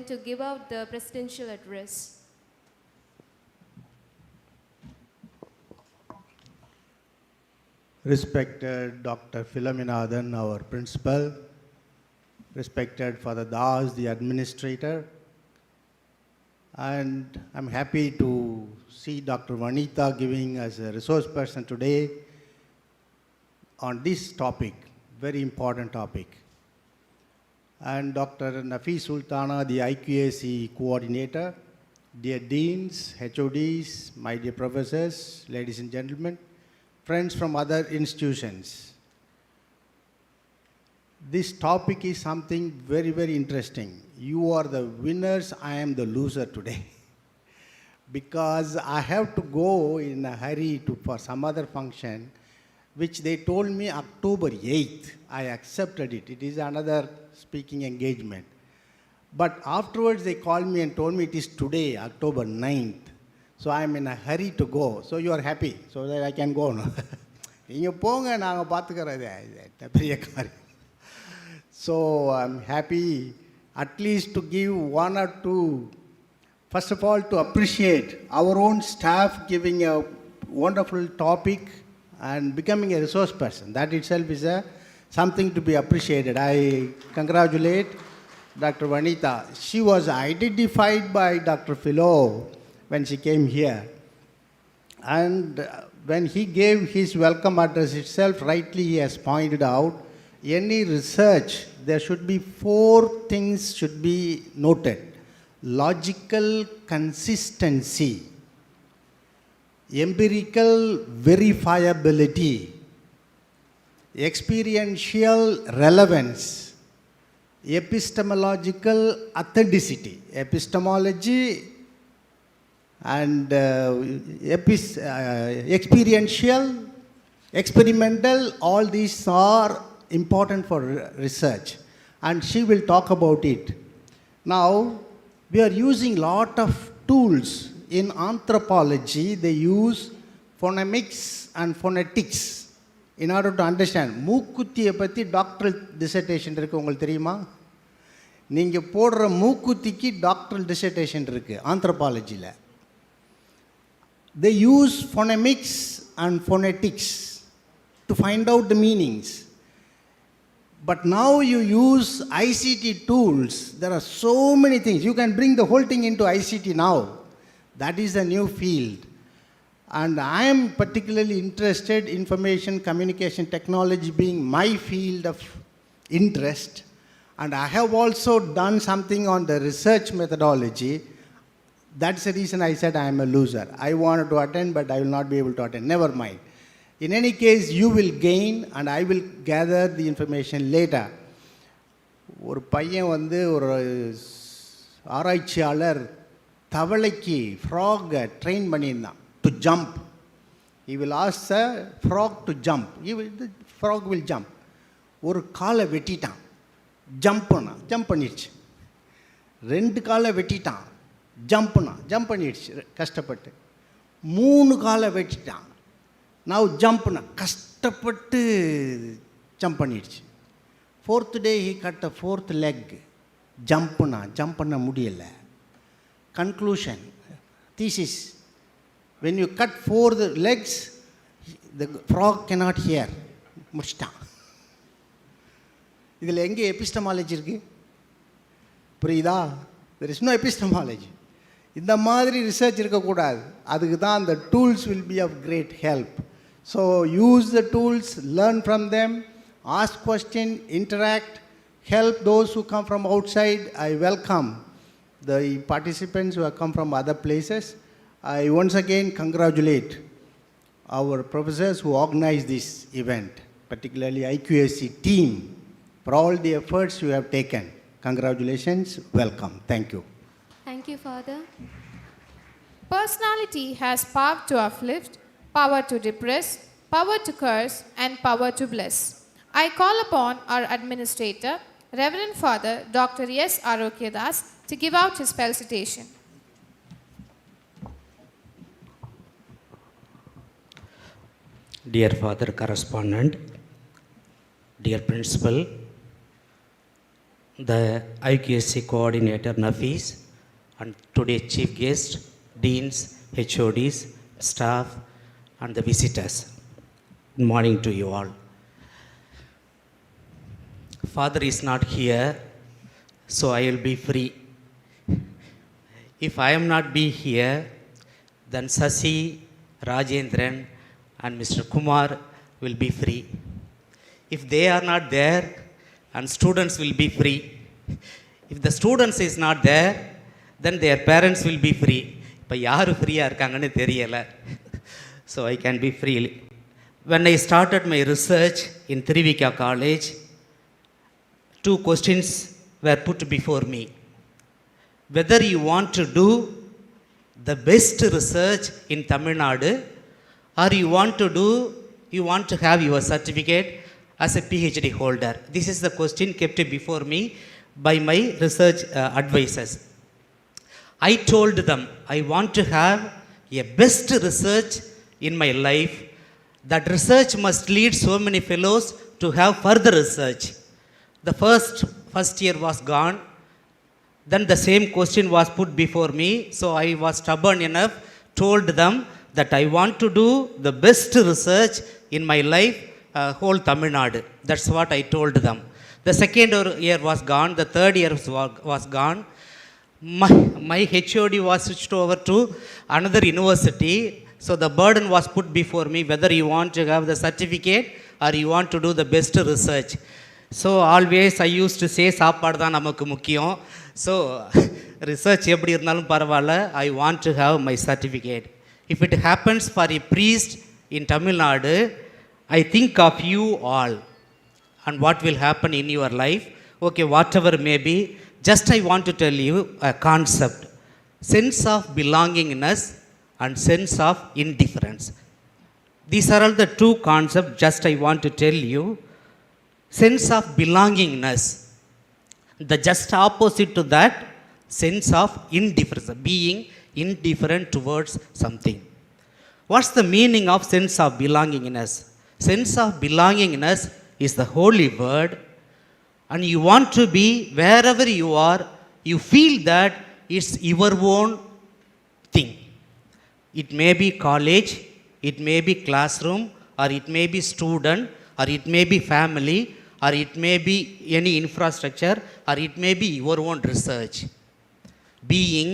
to give out the presidential address. Respected Dr. Philominathan, our principal, respected Father Das, the administrator, and I'm happy to see Dr. Vanitha giving us a resource person today on this topic, very important topic. And Dr. Nafi Sultana, the IQAC coordinator, dear deans, HODs, my dear professors, ladies and gentlemen, friends from other institutions. This topic is something very, very interesting. You are the winners, I am the loser today. Because I have to go in a hurry for some other function, which they told me October 8th. I accepted it. It is another speaking engagement. But afterwards they called me and told me it is today, October 9th. So I am in a hurry to go. So you are happy, so that I can go. So I'm happy at least to give one or two. First of all, to appreciate our own staff giving a wonderful topic and becoming a resource person. That itself is something to be appreciated. I congratulate Dr. Vanitha. She was identified by Dr. Philo when she came here. And when he gave his welcome address itself, rightly he has pointed out, any research, there should be 4 things should be noted. Logical consistency, empirical verifiability, experiential relevance, epistemological authenticity. Epistemology and experiential, experimental, all these are important for research. And she will talk about it. Now, we are using a lot of tools. In anthropology, they use phonemics and phonetics in order to understand. மூக்குத்தியை பற்றி doctoral dissertation இருக்கு, உங்களுக்கு தெரியுமா? நீங்கள் போடுற மூக்குத்திக்கு doctoral dissertation இருக்கு anthropologyல. They use phonemics and phonetics to find out the meanings. But now you use ICT tools. There are so many things. You can bring the whole thing into ICT now. That is a new field. And I am particularly interested in information communication technology being my field of interest. And I have also done something on the research methodology. That's the reason I said I am a loser. I wanted to attend, but I will not be able to attend. Never mind. In any case, you will gain and I will gather the information later. ஒரு பையன் வந்து ஒரு ஆராய்ச்சியாளர் தவளைக்கு ஃப்ராகை train பண்ணியிருந்தான் to jump. He will ask the frog to jump. The frog will jump. ஒரு காலை வெட்டிட்டான், ஜம்ப் பண்ணிடுச்சு. 2 காலை வெட்டிட்டான், ஜம்ப் பண்ணிடுச்சு கஷ்டப்பட்டு. 3 காலை வெட்டிட்டான், now ஜம்ப்னா கஷ்டப்பட்டு ஜம்ப் பண்ணிடுச்சு. 4th day he cut a 4th leg. Jump பண்ண முடியலை. Conclusion, thesis, when you cut 4 legs, the frog cannot hear. முடிச்சிட்டான். இதில் எங்கே எபிஸ்டமாலஜி இருக்குது? புரியுதா? there is no epistemology. இந்த மாதிரி ரிசர்ச் இருக்கக்கூடாது. அதுக்கு தான் the tools will be of great help. So use the tools, learn from them, ask questions, interact, help those who come from outside. I welcome the participants who have come from other places. I once again congratulate our professors who organized this event, particularly IQAC team, for all the efforts you have taken. Congratulations, welcome. Thank you. Thank you, Father. Personality has power to uplift, power to depress, power to curse, and power to bless. I call upon our administrator, Reverend Father Dr. S. Arokyadas, to give out his felicitation. Dear Father Correspondent, dear Principal, the IQSC coordinator Nafis, and today's chief guest, deans, HODs, staff, and the visitors. Good morning to you all. Father is not here, so I will be free. If I am not be here, then Sasi, Rajendran, and Mr. Kumar will be free. If they are not there, and students will be free. If the students is not there, then their parents will be free. இப்போ யார் ஃப்ரீயாக இருக்காங்கன்னு தெரியலை. So I can be freely. When I started my research in Trivika College, two questions were put before me. Whether you want to do the best research in Tamil Nadu, or you want to have your certificate as a PhD holder. This is the question kept before me by my research advisors. I told them I want to have a best research in my life. That research must lead so many fellows to have further research. The first year was gone. Then the same question was put before me. So I was stubborn enough, told them that I want to do the best research in my life, whole Tamil Nadu. That's what I told them. The second year was gone. The third year was gone. My HOD was switched over to another university. So the burden was put before me whether you want to have the certificate or you want to do the best research. So always I used to say சாப்பாடு தான் நமக்கு முக்கியம். So research எப்படி இருந்தாலும் பரவாயில்ல, I want to have my certificate. If it happens for a priest in Tamil Nadu, I think of you all and what will happen in your life. Okay, whatever may be, just I want to tell you a concept. Sense of belongingness and sense of indifference. These are all the two concepts just I want to tell you. Sense of belongingness. The just opposite to that, sense of indifference, being indifferent towards something. What's the meaning of sense of belongingness? Sense of belongingness is the holy word, and you want to be wherever you are, you feel that it's your own thing. It may be college, it may be classroom, or it may be student, or it may be family, or it may be any infrastructure, or it may be your own research. Being,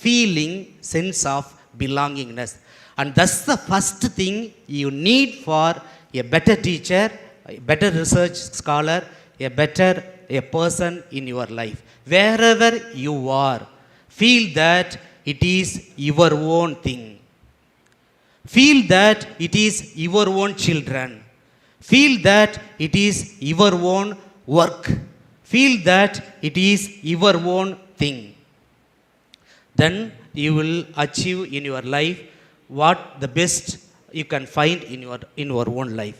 feeling sense of belongingness. And that's the first thing you need for a better teacher, a better research scholar, a person in your life. Wherever you are, feel that it is your own thing. Feel that it is your own children. Feel that it is your own work. Feel that it is your own thing. Then you will achieve in your life what the best you can find in your own life.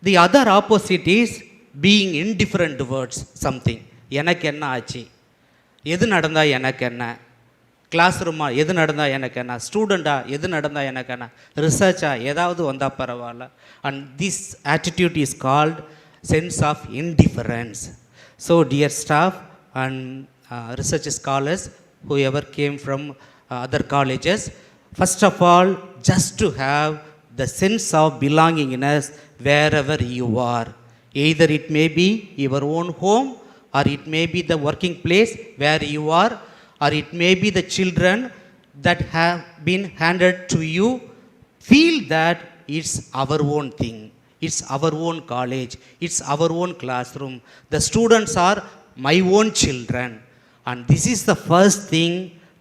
The other opposite is being indifferent towards something. எனக்கு என்ன ஆச்சு, எது நடந்தால் எனக்கு என்ன, class ரூமா எது நடந்தால் எனக்கு என்ன, ஸ்டூடெண்ட்டா எது நடந்தால் எனக்கு என்ன, ரிசர்ச்சா ஏதாவது வந்தால் பரவாயில்ல. And this attitude is called sense of indifference. So dear staff and research scholars, whoever came from other colleges, first of all, just to have the sense of belongingness wherever you are. Either it may be your own home, or it may be the working place where you are, or it may be the children that have been handed to you. Feel that it's our own thing. It's our own college. It's our own classroom. The students are my own children. And this is the first thing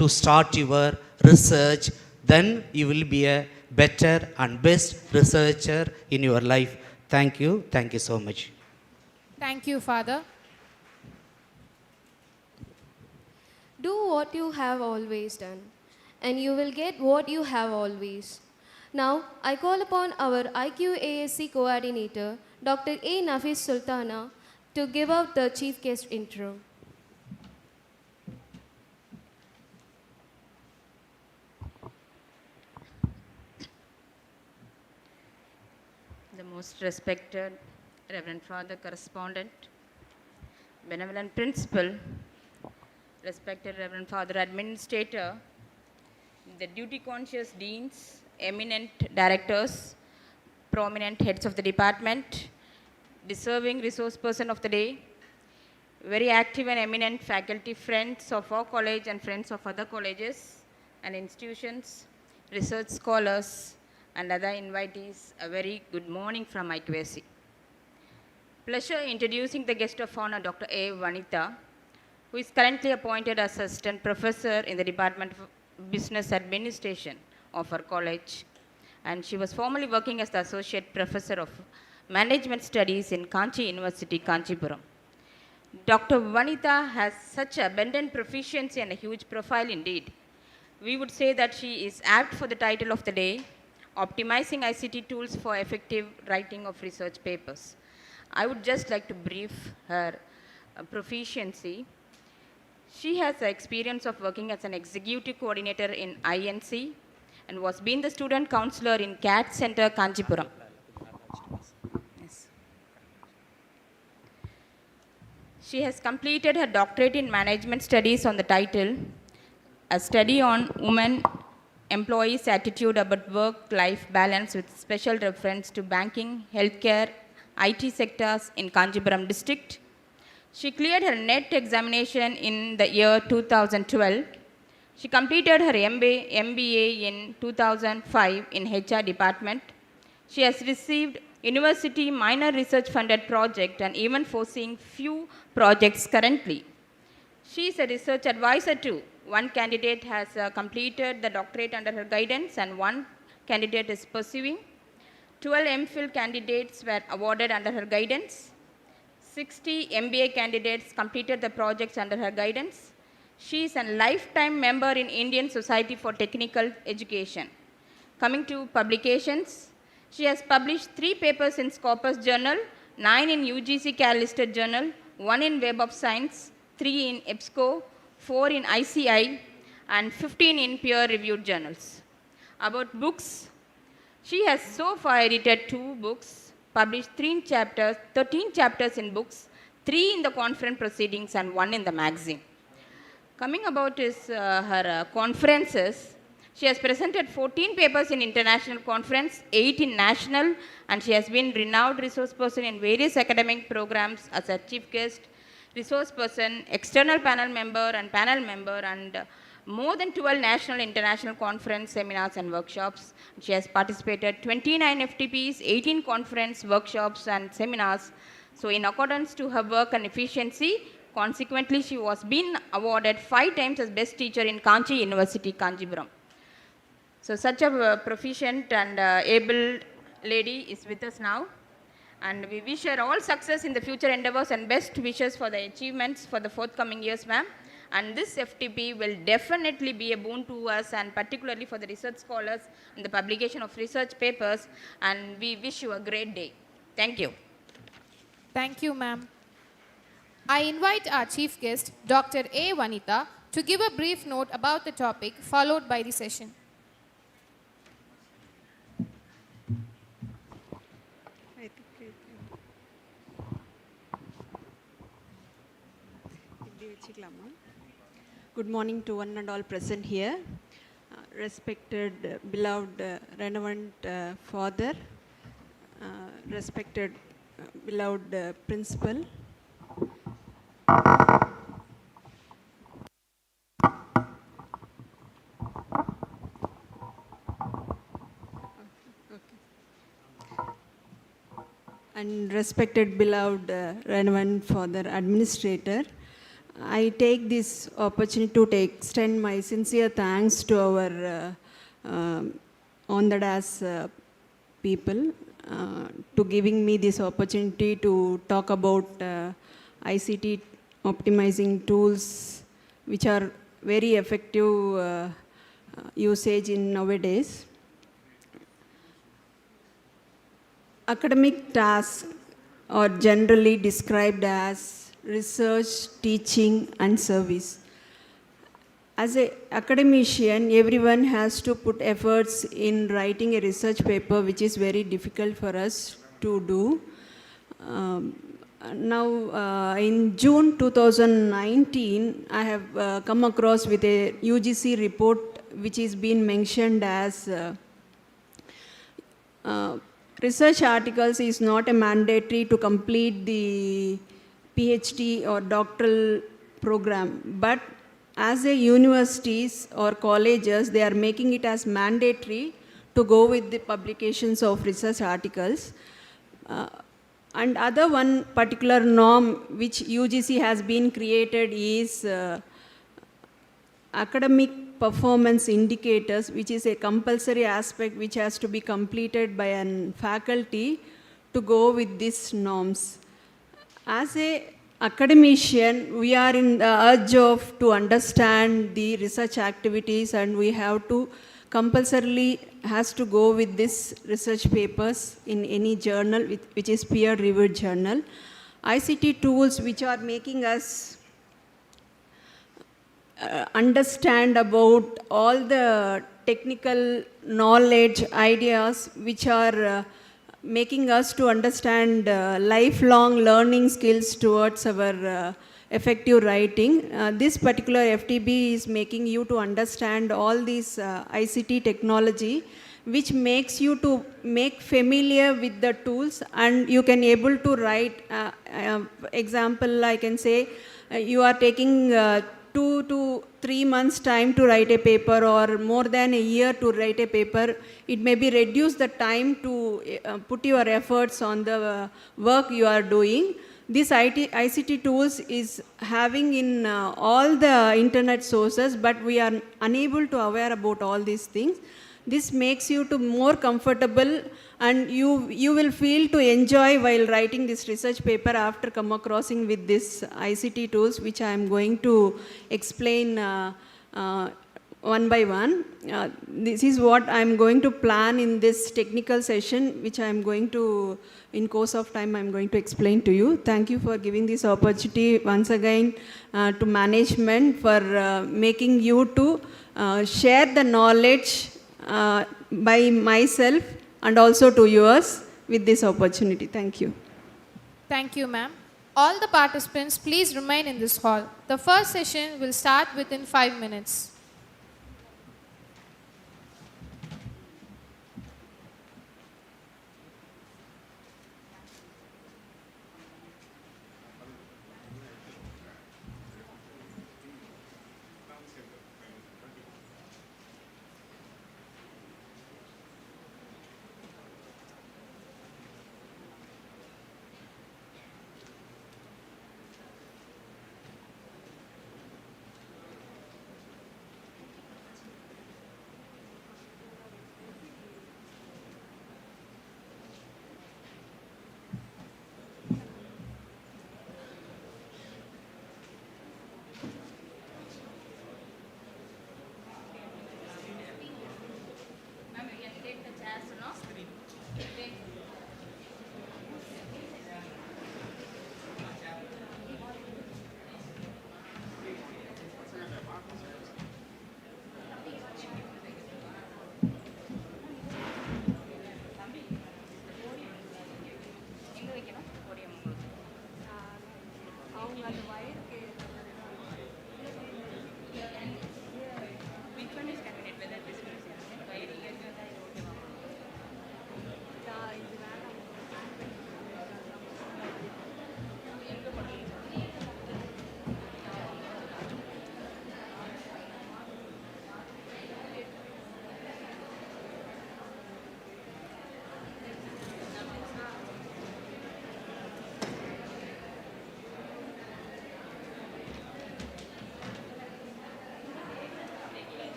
to start your research. Then you will be a better and best researcher in your life. Thank you. Thank you so much. Thank you, Father. Do what you have always done, and you will get what you have always. Now, I call upon our IQASC coordinator, Dr. A. Nafis Sultana, to give out the chief guest intro. The most respected Reverend Father Correspondent, benevolent principal, respected Reverend Father Administrator, the duty-conscious deans, eminent directors, prominent heads of the department, deserving resource person of the day, very active and eminent faculty friends of our college and friends of other colleges and institutions, research scholars, and other invitees, a very good morning from I2SC. Pleasure introducing the guest of honor, Dr. A. Vanitha, who is currently appointed as Assistant Professor in the Department of Business Administration of our college. And she was formerly working as the Associate Professor of Management Studies in Kanchi University, Kanchipuram. Dr. Vanitha has such abundant proficiency and a huge profile indeed. We would say that she is apt for the title of the day, Optimizing ICT Tools for Effective Writing of Research Papers. I would just like to brief her proficiency. She has the experience of working as an executive coordinator in INC and was being the student counselor in CAT Center, Kanchipuram. Yes. She has completed her doctorate in management studies on the title, A Study on Women Employees' Attitude About Work-Life Balance with special reference to banking, healthcare, IT sectors in Kanchipuram district. She cleared her NET examination in the year 2012. She completed her MBA in 2005 in HR department. She has received university minor research funded project and even foreseeing few projects currently. She is a research advisor too. One candidate has completed the doctorate under her guidance and one candidate is pursuing. 12 MPhil candidates were awarded under her guidance. 60 MBA candidates completed the projects under her guidance. She is a lifetime member in Indian Society for Technical Education. Coming to publications, she has published 3 papers in Scopus Journal, 9 in UGC CAL listed journal, 1 in Web of Science, 3 in EBSCO, 4 in ICI, and 15 in peer-reviewed journals. About books, she has so far edited 2 books, published 13 chapters in books, 3 in the conference proceedings and 1 in the magazine. Coming about her conferences, she has presented 14 papers in international conference, 8 in national, and she has been renowned resource person in various academic programs as a chief guest, resource person, external panel member, and more than 12 national international conference seminars and workshops. She has participated 29 FTPs, 18 conference workshops and seminars. So in accordance to her work and efficiency, consequently she was been awarded 5 times as best teacher in Kanchi University, Kanchipuram. So such a proficient and able lady is with us now. And we wish her all success in the future endeavors and best wishes for the achievements for the forthcoming years, ma'am. And this FTP will definitely be a boon to us and particularly for the research scholars and the publication of research papers. And we wish you a great day. Thank you. Thank you, ma'am. I invite our chief guest, Dr. A. Vanitha, to give a brief note about the topic, followed by the session. Good morning to one and all present here. Respected, beloved, relevant father, respected, beloved principal. And respected, beloved, relevant father, administrator. I take this opportunity to extend my sincere thanks to our honored as people to giving me this opportunity to talk about ICT optimizing tools which are very effective usage in nowadays. Academic tasks are generally described as research, teaching, and service. As an academician, everyone has to put efforts in writing a research paper, which is very difficult for us to do. in June 2019, I have come across with a UGC report which is being mentioned as research articles is not a mandatory to complete the PhD or doctoral program, but as a universities or colleges, they are making it as mandatory to go with the publications of research articles. And other one particular norm which UGC has been created is academic performance indicators, which is a compulsory aspect which has to be completed by an faculty to go with these norms. As a academician, we are in the urge of to understand the research activities, and we have to compulsorily has to go with this research papers in any journal which is peer-reviewed journal. ICT tools which are making us understand about all the technical knowledge, ideas which are making us to understand lifelong learning skills towards our effective writing. This particular FTB is making you to understand all these ICT technology, which makes you to make familiar with the tools, and you can able to write. Example, I can say you are taking 2 to 3 months time to write a paper, or more than a year to write a paper. It may be reduce the time to put your efforts on the work you are doing. This ICT tools is having in all the internet sources, but we are unable to aware about all these things. This makes you to more comfortable, and you will feel to enjoy while writing this research paper after come acrossing with this ICT tools, which I am going to explain one by one. This is what I am going to plan in this technical session, which I am going to, in course of time, I am going to explain to you. Thank you for giving this opportunity once again to management for making you to share the knowledge by myself and also to yours with this opportunity. Thank you. Thank you, ma'am. All the participants, please remain in this hall. The first session will start within 5 minutes.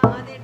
అదే